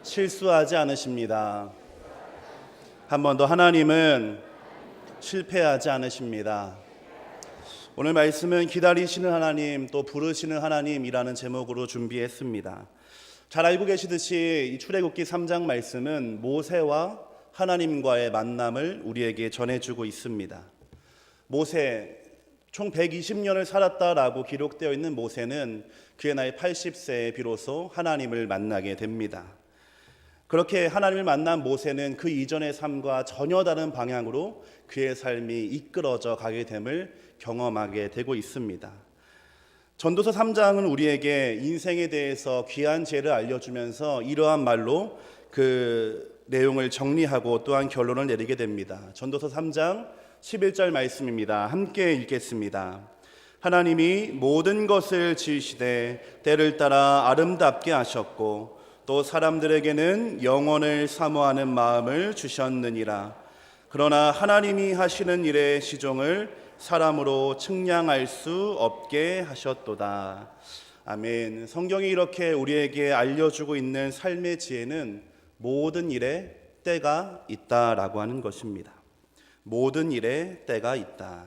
실수하지 않으십니다. 한 번 더, 하나님은 실패하지 않으십니다. 오늘 말씀은 기다리시는 하나님, 또 부르시는 하나님이라는 제목으로 준비했습니다. 잘 알고 계시듯이 이 출애굽기 3장 말씀은 모세와 하나님과의 만남을 우리에게 전해주고 있습니다. 모세, 총 120년을 살았다라고 기록되어 있는 모세는 그의 나이 80세에 비로소 하나님을 만나게 됩니다. 그렇게 하나님을 만난 모세는 그 이전의 삶과 전혀 다른 방향으로 그의 삶이 이끌어져 가게 됨을 경험하게 되고 있습니다. 전도서 3장은 우리에게 인생에 대해서 귀한 지혜를 알려주면서 이러한 말로 그 내용을 정리하고 또한 결론을 내리게 됩니다. 전도서 3장 11절 말씀입니다. 함께 읽겠습니다. 하나님이 모든 것을 지으시되 때를 따라 아름답게 하셨고 또 사람들에게는 영원을 사모하는 마음을 주셨느니라. 그러나 하나님이 하시는 일의 시종을 사람으로 측량할 수 없게 하셨도다. 아멘. 성경이 이렇게 우리에게 알려주고 있는 삶의 지혜는 모든 일에 때가 있다라고 하는 것입니다. 모든 일에 때가 있다.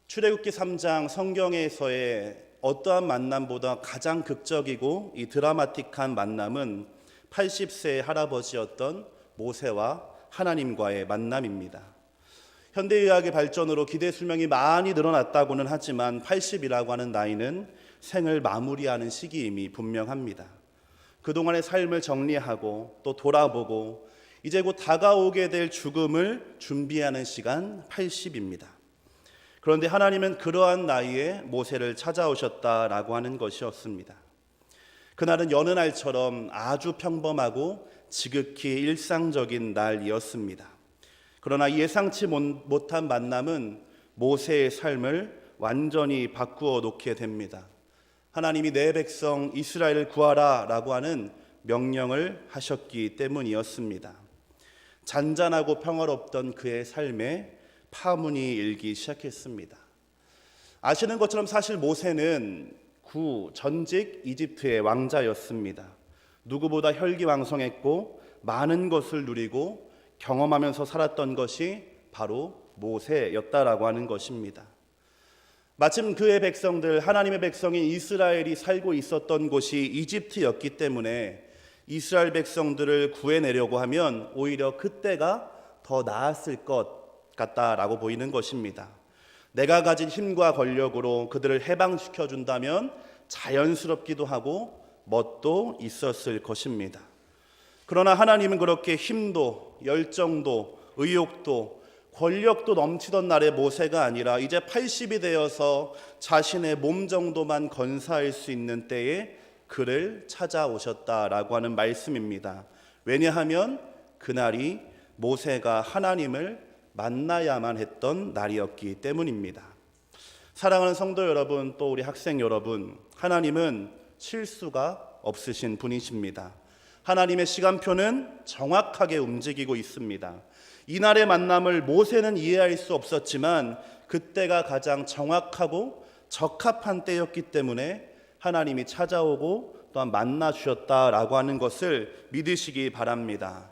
출애굽기 3장 성경에서의 어떠한 만남보다 가장 극적이고 이 드라마틱한 만남은 80세의 할아버지였던 모세와 하나님과의 만남입니다. 현대의학의 발전으로 기대 수명이 많이 늘어났다고는 하지만 80이라고 하는 나이는 생을 마무리하는 시기임이 분명합니다. 그동안의 삶을 정리하고 또 돌아보고 이제 곧 다가오게 될 죽음을 준비하는 시간 80입니다. 그런데 하나님은 그러한 나이에 모세를 찾아오셨다라고 하는 것이었습니다. 그날은 여느 날처럼 아주 평범하고 지극히 일상적인 날이었습니다. 그러나 예상치 못한 만남은 모세의 삶을 완전히 바꾸어 놓게 됩니다. 하나님이 내 백성 이스라엘을 구하라 라고 하는 명령을 하셨기 때문이었습니다. 잔잔하고 평화롭던 그의 삶에 파문이 일기 시작했습니다. 아시는 것처럼 사실 모세는 전직 이집트의 왕자였습니다. 누구보다 혈기왕성했고 많은 것을 누리고 경험하면서 살았던 것이 바로 모세였다라고 하는 것입니다. 마침 그의 백성들, 하나님의 백성인 이스라엘이 살고 있었던 곳이 이집트였기 때문에 이스라엘 백성들을 구해내려고 하면 오히려 그때가 더 나았을 것 같다라고 보이는 것입니다. 내가 가진 힘과 권력으로 그들을 해방시켜준다면 자연스럽기도 하고 멋도 있었을 것입니다. 그러나 하나님은 그렇게 힘도 열정도 의욕도 권력도 넘치던 날의 모세가 아니라 이제 80이 되어서 자신의 몸 정도만 건사할 수 있는 때에 그를 찾아오셨다라고 하는 말씀입니다. 왜냐하면 그날이 모세가 하나님을 만나야만 했던 날이었기 때문입니다. 사랑하는 성도 여러분, 또 우리 학생 여러분, 하나님은 실수가 없으신 분이십니다. 하나님의 시간표는 정확하게 움직이고 있습니다. 이날의 만남을 모세는 이해할 수 없었지만 그때가 가장 정확하고 적합한 때였기 때문에 하나님이 찾아오고 또한 만나 주셨다라고 하는 것을 믿으시기 바랍니다.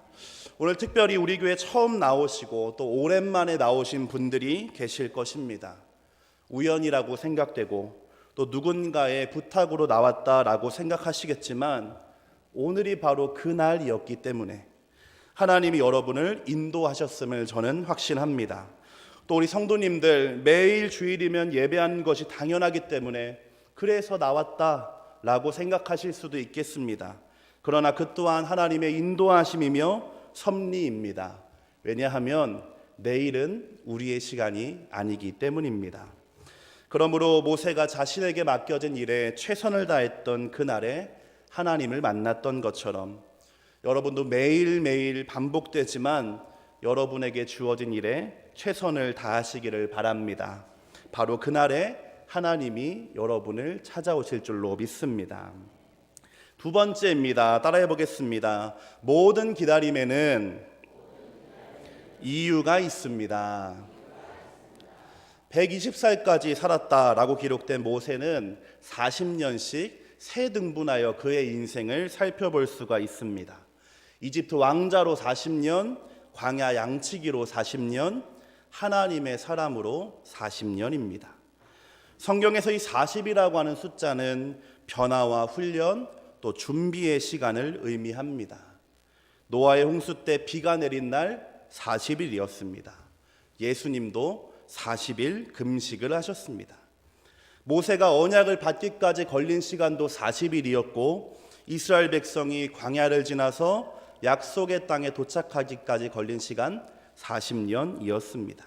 오늘 특별히 우리 교회 처음 나오시고 또 오랜만에 나오신 분들이 계실 것입니다. 우연이라고 생각되고 또 누군가의 부탁으로 나왔다라고 생각하시겠지만 오늘이 바로 그날이었기 때문에 하나님이 여러분을 인도하셨음을 저는 확신합니다. 또 우리 성도님들 매일 주일이면 예배하는 것이 당연하기 때문에 그래서 나왔다라고 생각하실 수도 있겠습니다. 그러나 그 또한 하나님의 인도하심이며 섭리입니다. 왜냐하면 내일은 우리의 시간이 아니기 때문입니다. 그러므로 모세가 자신에게 맡겨진 일에 최선을 다했던 그날에 하나님을 만났던 것처럼 여러분도 매일매일 반복되지만 여러분에게 주어진 일에 최선을 다하시기를 바랍니다. 바로 그날에 하나님이 여러분을 찾아오실 줄로 믿습니다. 두 번째입니다. 따라해 보겠습니다. 모든 기다림에는 이유가 있습니다. 120살까지 살았다라고 기록된 모세는 40년씩 세 등분하여 그의 인생을 살펴볼 수가 있습니다. 이집트 왕자로 40년, 광야 양치기로 40년, 하나님의 사람으로 40년입니다. 성경에서 이 40이라고 하는 숫자는 변화와 훈련, 또 준비의 시간을 의미합니다. 노아의 홍수 때 비가 내린 날 40일이었습니다. 예수님도 40일 금식을 하셨습니다. 모세가 언약을 받기까지 걸린 시간도 40일이었고 이스라엘 백성이 광야를 지나서 약속의 땅에 도착하기까지 걸린 시간 40년이었습니다.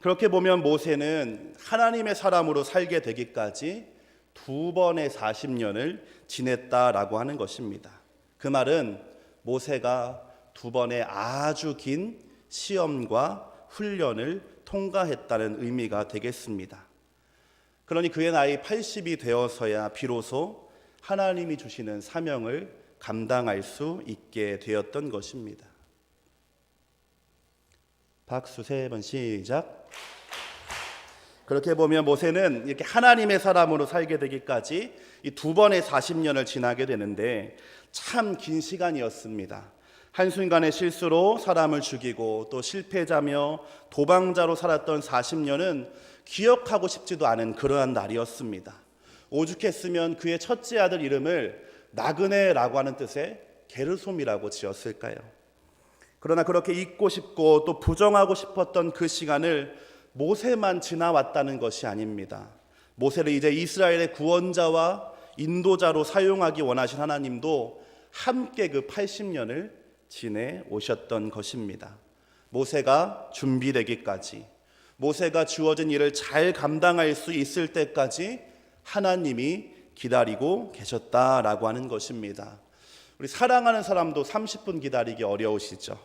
그렇게 보면 모세는 하나님의 사람으로 살게 되기까지 두 번의 40년을 지냈다라고 하는 것입니다. 그 말은 모세가 두 번의 아주 긴 시험과 훈련을 통과했다는 의미가 되겠습니다. 그러니 그의 나이 80이 되어서야 비로소 하나님이 주시는 사명을 감당할 수 있게 되었던 것입니다. 박수 3번 시작. 그렇게 보면 모세는 이렇게 하나님의 사람으로 살게 되기까지 이 두 번의 40년을 지나게 되는데 참 긴 시간이었습니다. 한순간의 실수로 사람을 죽이고 또 실패자며 도방자로 살았던 40년은 기억하고 싶지도 않은 그러한 날이었습니다. 오죽했으면 그의 첫째 아들 이름을 나그네라고 하는 뜻의 게르솜이라고 지었을까요? 그러나 그렇게 잊고 싶고 또 부정하고 싶었던 그 시간을 모세만 지나왔다는 것이 아닙니다. 모세를 이제 이스라엘의 구원자와 인도자로 사용하기 원하신 하나님도 함께 그 80년을 지내오셨던 것입니다. 모세가 준비되기까지, 모세가 주어진 일을 잘 감당할 수 있을 때까지 하나님이 기다리고 계셨다라고 하는 것입니다. 우리 사랑하는 사람도 30분 기다리기 어려우시죠?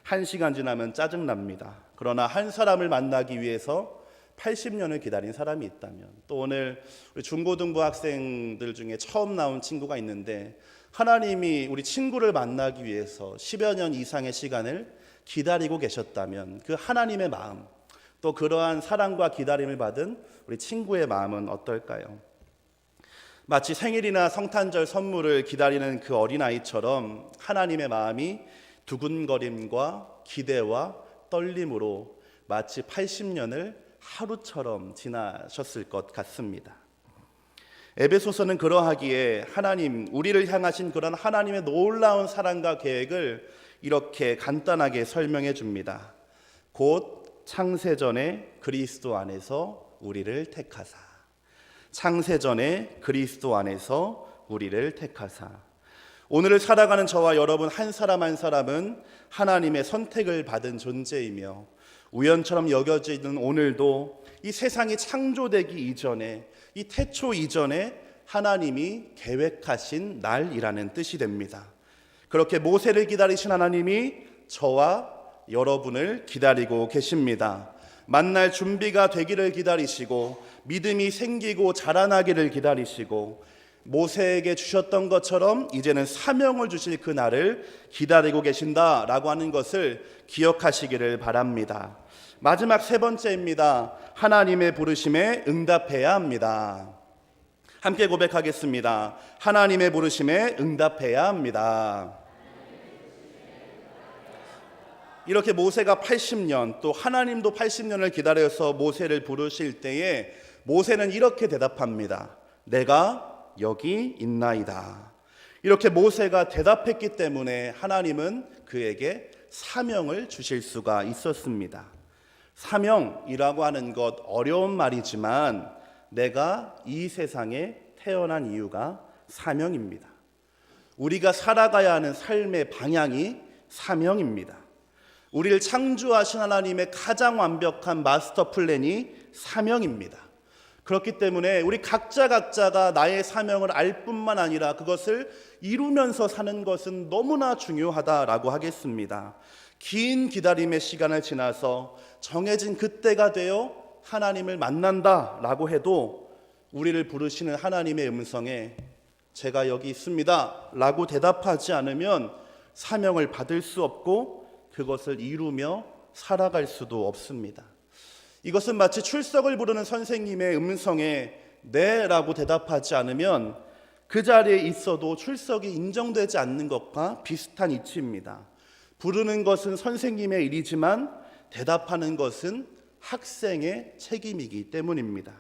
1시간 지나면 짜증납니다. 그러나 한 사람을 만나기 위해서 80년을 기다린 사람이 있다면, 또 오늘 우리 중고등부 학생들 중에 처음 나온 친구가 있는데 하나님이 우리 친구를 만나기 위해서 10여 년 이상의 시간을 기다리고 계셨다면 그 하나님의 마음, 또 그러한 사랑과 기다림을 받은 우리 친구의 마음은 어떨까요? 마치 생일이나 성탄절 선물을 기다리는 그 어린아이처럼 하나님의 마음이 두근거림과 기대와 떨림으로 마치 80년을 하루처럼 지나셨을 것 같습니다. 에베소서는 그러하기에 하나님, 우리를 향하신 그런 하나님의 놀라운 사랑과 계획을 이렇게 간단하게 설명해 줍니다. 곧 창세전에 그리스도 안에서 우리를 택하사. 창세전에 그리스도 안에서 우리를 택하사. 오늘을 살아가는 저와 여러분 한 사람 한 사람은 하나님의 선택을 받은 존재이며 우연처럼 여겨지는 오늘도 이 세상이 창조되기 이전에, 이 태초 이전에 하나님이 계획하신 날이라는 뜻이 됩니다. 그렇게 모세를 기다리신 하나님이 저와 여러분을 기다리고 계십니다. 만날 준비가 되기를 기다리시고 믿음이 생기고 자라나기를 기다리시고 모세에게 주셨던 것처럼 이제는 사명을 주실 그 날을 기다리고 계신다라고 하는 것을 기억하시기를 바랍니다. 마지막 세 번째입니다. 하나님의 부르심에 응답해야 합니다. 함께 고백하겠습니다. 하나님의 부르심에 응답해야 합니다. 이렇게 모세가 80년, 또 하나님도 80년을 기다려서 모세를 부르실 때에 모세는 이렇게 대답합니다. 내가 여기 있나이다. 이렇게 모세가 대답했기 때문에 하나님은 그에게 사명을 주실 수가 있었습니다. 사명이라고 하는 것 어려운 말이지만 내가 이 세상에 태어난 이유가 사명입니다. 우리가 살아가야 하는 삶의 방향이 사명입니다. 우리를 창조하신 하나님의 가장 완벽한 마스터 플랜이 사명입니다. 그렇기 때문에 우리 각자가 나의 사명을 알 뿐만 아니라 그것을 이루면서 사는 것은 너무나 중요하다라고 하겠습니다. 긴 기다림의 시간을 지나서 정해진 그때가 되어 하나님을 만난다라고 해도 우리를 부르시는 하나님의 음성에 제가 여기 있습니다 라고 대답하지 않으면 사명을 받을 수 없고 그것을 이루며 살아갈 수도 없습니다. 이것은 마치 출석을 부르는 선생님의 음성에 네 라고 대답하지 않으면 그 자리에 있어도 출석이 인정되지 않는 것과 비슷한 이치입니다. 부르는 것은 선생님의 일이지만 대답하는 것은 학생의 책임이기 때문입니다.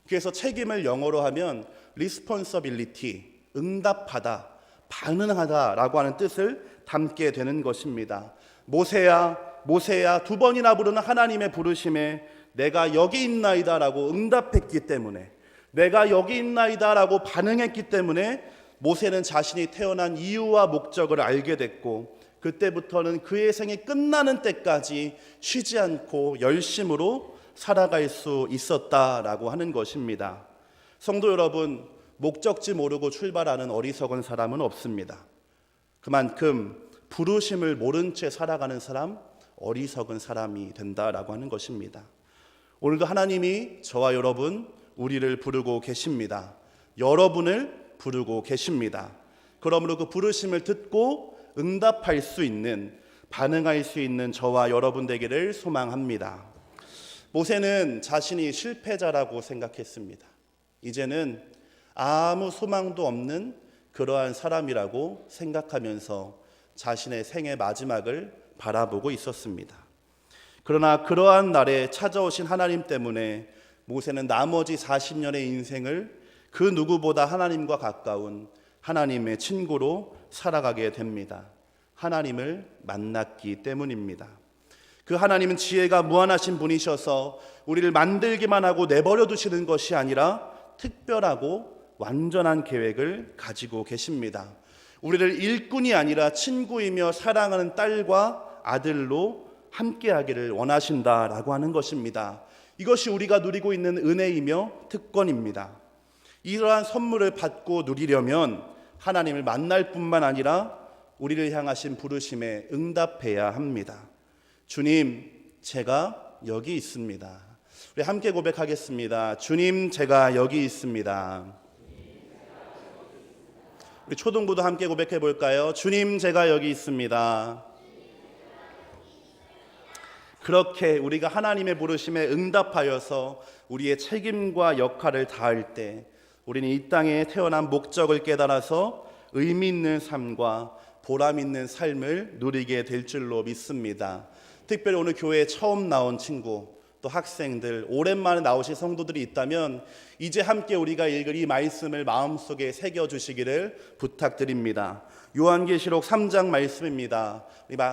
그래서 책임을 영어로 하면 responsibility, 응답하다, 반응하다라고 하는 뜻을 담게 되는 것입니다. 모세야, 모세야 두 번이나 부르는 하나님의 부르심에 내가 여기 있나이다라고 응답했기 때문에, 내가 여기 있나이다라고 반응했기 때문에 모세는 자신이 태어난 이유와 목적을 알게 됐고, 그때부터는 그의 생이 끝나는 때까지 쉬지 않고 열심으로 살아갈 수 있었다라고 하는 것입니다. 성도 여러분, 목적지 모르고 출발하는 어리석은 사람은 없습니다. 그만큼 부르심을 모른 채 살아가는 사람, 어리석은 사람이 된다라고 하는 것입니다. 오늘도 하나님이 저와 여러분, 우리를 부르고 계십니다. 여러분을 부르고 계십니다. 그러므로 그 부르심을 듣고 응답할 수 있는, 반응할 수 있는 저와 여러분 되기를 소망합니다. 모세는 자신이 실패자라고 생각했습니다. 이제는 아무 소망도 없는 그러한 사람이라고 생각하면서 자신의 생의 마지막을 바라보고 있었습니다. 그러나 그러한 날에 찾아오신 하나님 때문에 모세는 나머지 40년의 인생을 그 누구보다 하나님과 가까운 하나님의 친구로 살아가게 됩니다. 하나님을 만났기 때문입니다. 그 하나님은 지혜가 무한하신 분이셔서 우리를 만들기만 하고 내버려 두시는 것이 아니라 특별하고 완전한 계획을 가지고 계십니다. 우리를 일꾼이 아니라 친구이며 사랑하는 딸과 아들로 함께하기를 원하신다라고 하는 것입니다. 이것이 우리가 누리고 있는 은혜이며 특권입니다. 이러한 선물을 받고 누리려면 하나님을 만날 뿐만 아니라 우리를 향하신 부르심에 응답해야 합니다. 주님, 제가 여기 있습니다. 우리 함께 고백하겠습니다. 주님, 제가 여기 있습니다. 우리 초등부도 함께 고백해 볼까요? 주님, 제가 여기 있습니다. 그렇게 우리가 하나님의 부르심에 응답하여서 우리의 책임과 역할을 다할 때 우리는 이 땅에 태어난 목적을 깨달아서 의미 있는 삶과 보람 있는 삶을 누리게 될 줄로 믿습니다. 특별히 오늘 교회에 처음 나온 친구, 또 학생들, 오랜만에 나오신 성도들이 있다면 이제 함께 우리가 읽을 이 말씀을 마음속에 새겨주시기를 부탁드립니다. 요한계시록 3장 말씀입니다.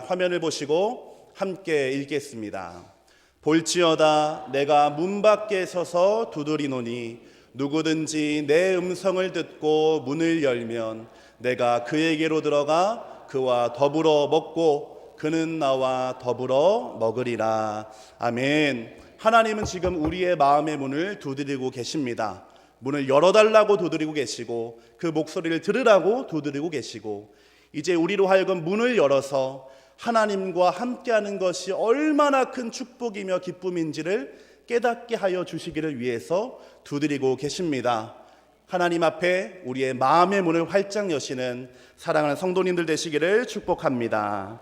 화면을 보시고 함께 읽겠습니다. 볼지어다 내가 문 밖에 서서 두드리노니 누구든지 내 음성을 듣고 문을 열면 내가 그에게로 들어가 그와 더불어 먹고 그는 나와 더불어 먹으리라. 아멘. 하나님은 지금 우리의 마음의 문을 두드리고 계십니다. 문을 열어달라고 두드리고 계시고 그 목소리를 들으라고 두드리고 계시고 이제 우리로 하여금 문을 열어서 하나님과 함께하는 것이 얼마나 큰 축복이며 기쁨인지를 깨닫게 하여 주시기를 위해서 두드리고 계십니다. 하나님 앞에 우리의 마음의 문을 활짝 여시는 사랑하는 성도님들 되시기를 축복합니다.